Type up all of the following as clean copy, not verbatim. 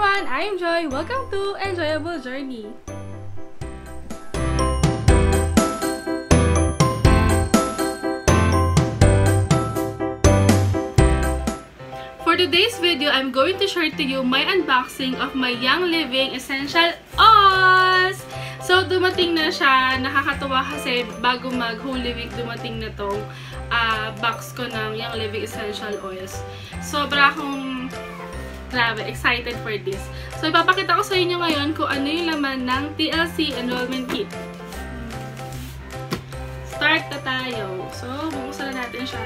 everyone! I'm Joy. Welcome to Enjoyable Journey. For today's video, I'm going to share to you my unboxing of my Young Living Essential Oils. So, dumating na siya. Nakakatuwa kasi bago mag-Holy Week, dumating na tong box ko ng Young Living Essential Oils. Sobra akong excited for this. So, ipapakita ko sa inyo ngayon kung ano yung laman ng TLC Enrollment Kit. Start na tayo. So, bubuksan na natin siya.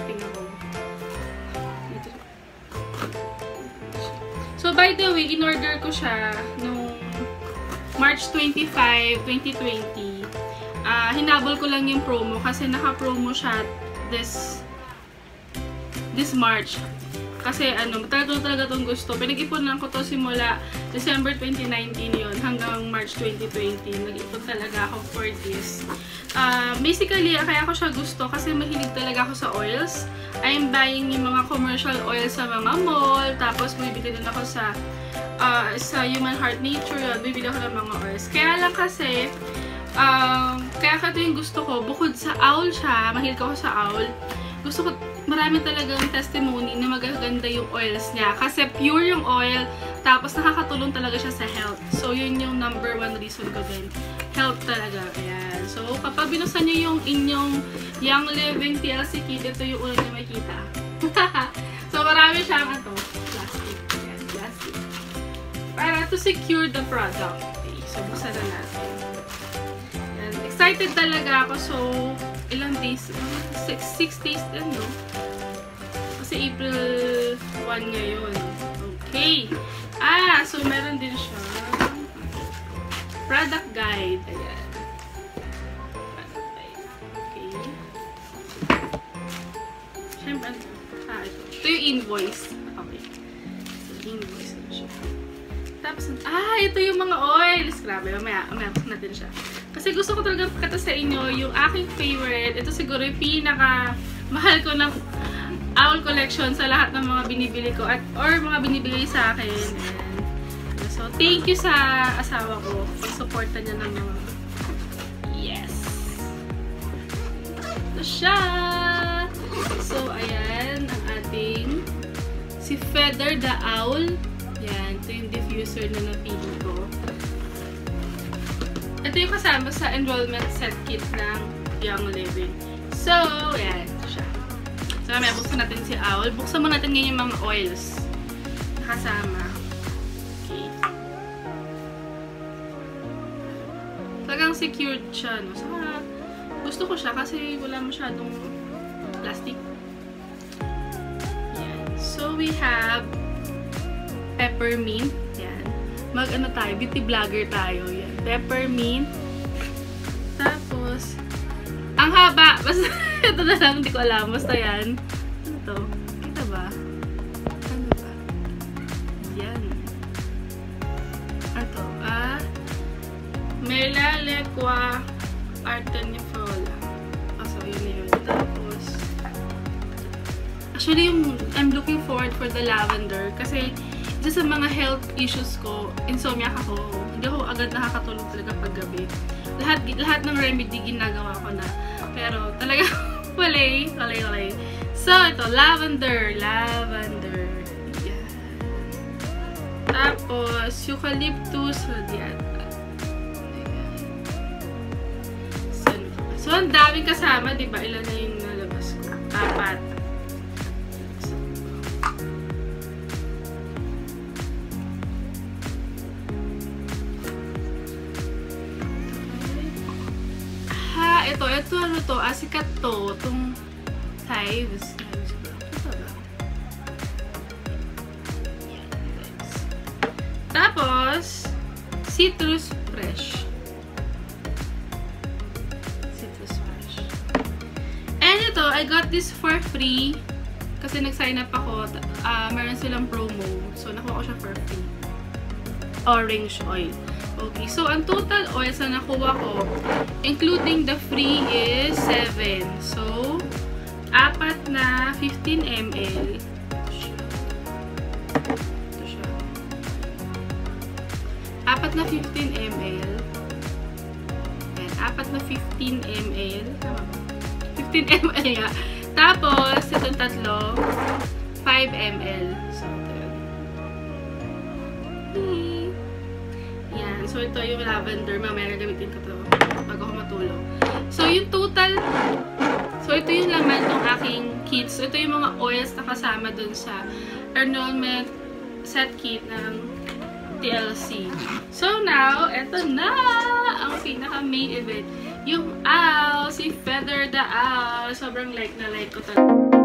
Tingnan ko. So, by the way, in-order ko siya noong March 25, 2020. Hinabol ko lang yung promo kasi naka-promo siya this March. Kasi talaga itong gusto. Pinag-ipunan ko to simula December 2019 yun hanggang March 2020. Nag-ipon talaga ako for this. Basically, kaya ko siya gusto kasi mahilig talaga ako sa oils. I'm buying yung mga commercial oils sa mga mall. Tapos, bibili din ako sa Human Heart Nature. Yun, bibili ako ng mga oils. Kaya lang kasi, kaya ito yung gusto ko. Bukod sa owl siya, mahilig ako sa owl. Gusto ko, marami talagang testimony na magaganda yung oils niya. Kasi pure yung oil, tapos nakakatulong talaga siya sa health. So, yun yung number one reason ko din. Health talaga. Ayan. So, kapag binuksan nyo yung inyong Young Living TLC kit, ito yung una na makita. So, marami siyang plastic. Ayan, plastic. Para to secure the product. Okay. So, buksan na natin. Ayan. Excited talaga ako. So, ilang days? 6 days din, no? Kasi April 1 ngayon. Okay. So meron din siya product guide. Ayan. Product guide. Okay. Siyempre, ito yung invoice. Okay. So, invoice na siya. Tapos, ito yung mga oils. Grabe, mamaya natin siya. Kasi gusto ko talaga pakita sa inyo yung aking favorite. Ito siguro yung pinaka-mahal ko ng owl collection sa lahat ng mga binibili ko or mga binibili sa akin. And, so, thank you sa asawa ko. Pag-supporta niya ng mga... Yes! Ito siya! So, ayan ang ating si Feather the Owl. Yan. Ito yung diffuser na napili ko. Ito yung kasama sa enrollment set kit ng Young Living. So, ayan. Ito siya. So, may buksan natin si Owl. Buksan mo natin ngayon yung mga oils na kasama. Okay. Talagang secured siya, no? Saka, gusto ko siya kasi wala masyadong plastic. Ayan. So, we have peppermint. Ayan. Mag-ano tayo? Beauty vlogger tayo. Ayan. Peppermint. Tapos, ang haba. Basta, ito na lang. Hindi ko alam. Basta yan. Ano to? Kita ba? Ano ba? Yan. Ano to? Melaleuca artenifolia. So, yun. Tapos, actually, I'm looking forward for the lavender. Kasi, isa sa mga health issues ko, insomnia ako. Hindi ako agad nakakatulog talaga paggabi. Lahat ng remedy ginagawa ko na. Pero talaga walay. So ito, lavender. Yan. Tapos eucalyptus radiata. So ang daming kasama, 'di ba? Ilan na yung nalabas ko? 4. Ito ano to? Sikat to. Itong Hives. Tapos, Citrus Fresh. And ito, I got this for free. Kasi nag-sign up ako. Meron silang promo. So, nakuha ko siya for free. Orange oil. Okay, so ang total oils na nakuha ko, including the free, is 7. So, 4 na 15 ml. Ito siya. apat na 15 ml. Ayan, apat na 15 ml. Tama ba? 15 ml nga. Tapos, itong tatlo, 5 ml. So, ito yun. Yan. So, ito yung lavender. Mamaya gamitin ko ito bago ako matulog. So, yung total, so, ito yung laman ng aking kit. So, ito yung mga oils na kasama dun sa enrollment set kit ng TLC. So, now, ito na ang pinaka-main event. Yung owl, si Feather the Owl. Sobrang like na like ko talaga.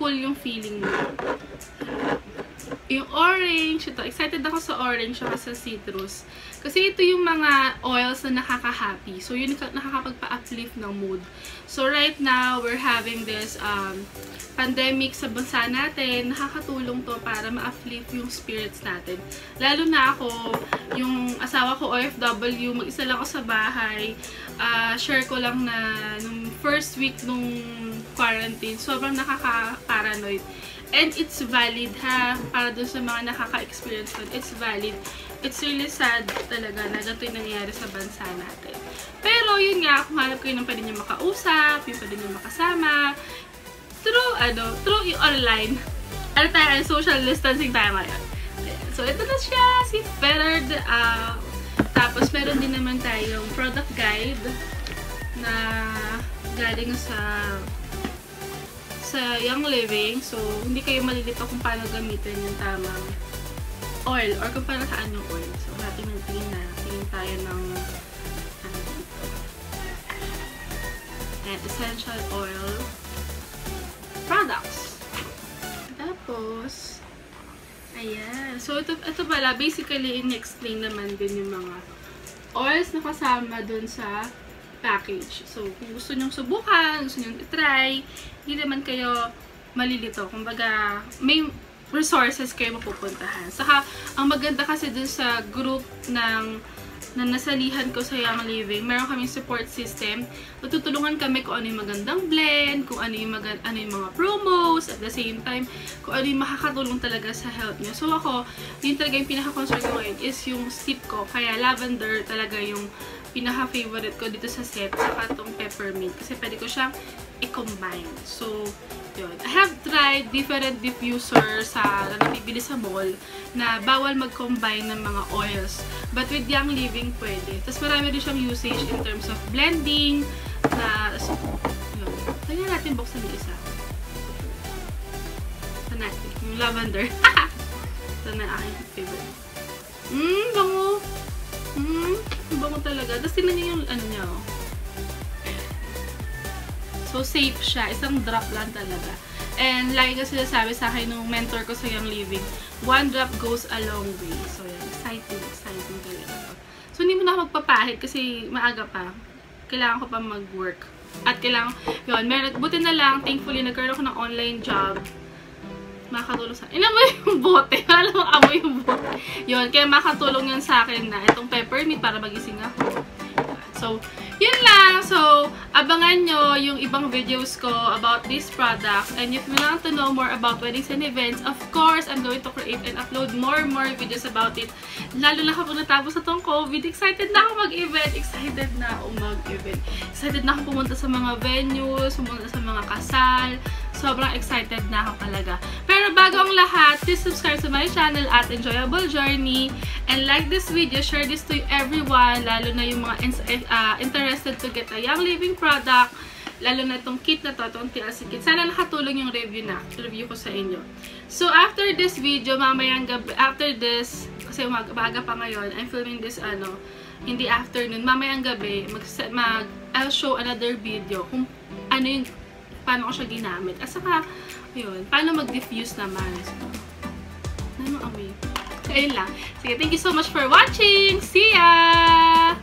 cool yung feeling mo. Yung orange, ito, excited ako sa orange at sa citrus. Kasi ito yung mga oils na nakaka-happy. So, yun nakakapagpa-uplift ng mood. So, right now, we're having this pandemic sa bansa natin. Nakakatulong to para ma-uplift yung spirits natin. Lalo na ako, yung asawa ko OFW, mag-isa lang ako sa bahay. Share ko lang na nung first week nung quarantine, sobrang nakaka-paranoid. And it's valid ha, para dun sa mga nakaka-experience ko, it's valid. It's really sad talaga na ganito yung nangyayari sa bansa natin. Pero yun nga, kung hanap kayo ng pwede nyo makausap, yung pwede nyo makasama, through yung online. Social distancing tayo ngayon. So, ito na siya, si Feather the Owl. Tapos, meron din naman tayong product guide na galing sa Young Living. So, hindi kayo malilito kung paano gamitin yung tamang oil or kung paano saan yung oil. So, tingin tayo ng dito. And essential oil products. Tapos, ayan. So, ito pala, basically, in-explain naman din yung mga oils na kasama dun sa package. So, kung gusto nyong subukan, gusto nyong i-try, hindi naman kayo malilito. Kumbaga, may resources kayo mapupuntahan. Saka, ang maganda kasi dun sa group na nasalihan ko sa Young Living, meron kaming support system. Tutulungan kami kung ano yung magandang blend, kung ano yung mga promos, at the same time, kung ano yung makakatulong talaga sa health nyo. So ako, yun talaga yung pinaka-concern ko ngayon is yung steep ko. Kaya lavender talaga yung pinaka-favorite ko dito sa set, saka itong peppermint. Kasi pwede ko siyang i-combine. So, yun. I have tried different diffusers na nabibili sa mall na bawal mag-combine ng mga oils. But with Young Living, pwede. Tapos marami rin siyang usage in terms of blending na, so, yun. Kaya natin buksan yung isa. Ito natin. Yung lavender. ito na aking favorite. Bango! Bango talaga. Tapos tingnan niyo yung ano niya, oh. So, safe siya. Isang drop lang talaga. And, lagi ko sinasabi sa akin nung mentor ko sa Young Living, 1 drop goes a long way. So, yan. Exciting talaga to. So, hindi mo na ako magpapahid kasi maaga pa. Kailangan ko pa mag-work. At kailangan, yun, buti na lang, thankfully, nagkaroon ako ng online job. Makakatulong sa, inamoy yung bote. Alam mo, amoy yung bote. Yun, kaya makatulong yun sa akin na itong peppermint para magising ako. So, yun lang. So, abangan nyo yung ibang videos ko about this product. And if you want to know more about weddings and events, of course, I'm going to create and upload more videos about it. Lalo na kapag natapos na tong COVID, excited na ako mag-event. Excited na ako pumunta sa mga venues, pumunta sa mga kasal. Sobrang excited na ako talaga. Pero bago ang lahat, please subscribe to my channel at Enjoyable Journey. And like this video, share this to everyone, lalo na yung mga interested to get a Young Living product, lalo na itong kit na to, itong TLC kit. Sana nakatulong yung review ko sa inyo. So, after this video, mamayang gabi, after this, kasi umaga pa ngayon, I'm filming this, in the afternoon, mamayang gabi, I'll show another video kung ano yung, paano ko siya ginamit. At saka, yun, paano mag-diffuse naman. So, ano amoy? Ayun lang. Sige, thank you so much for watching! See ya!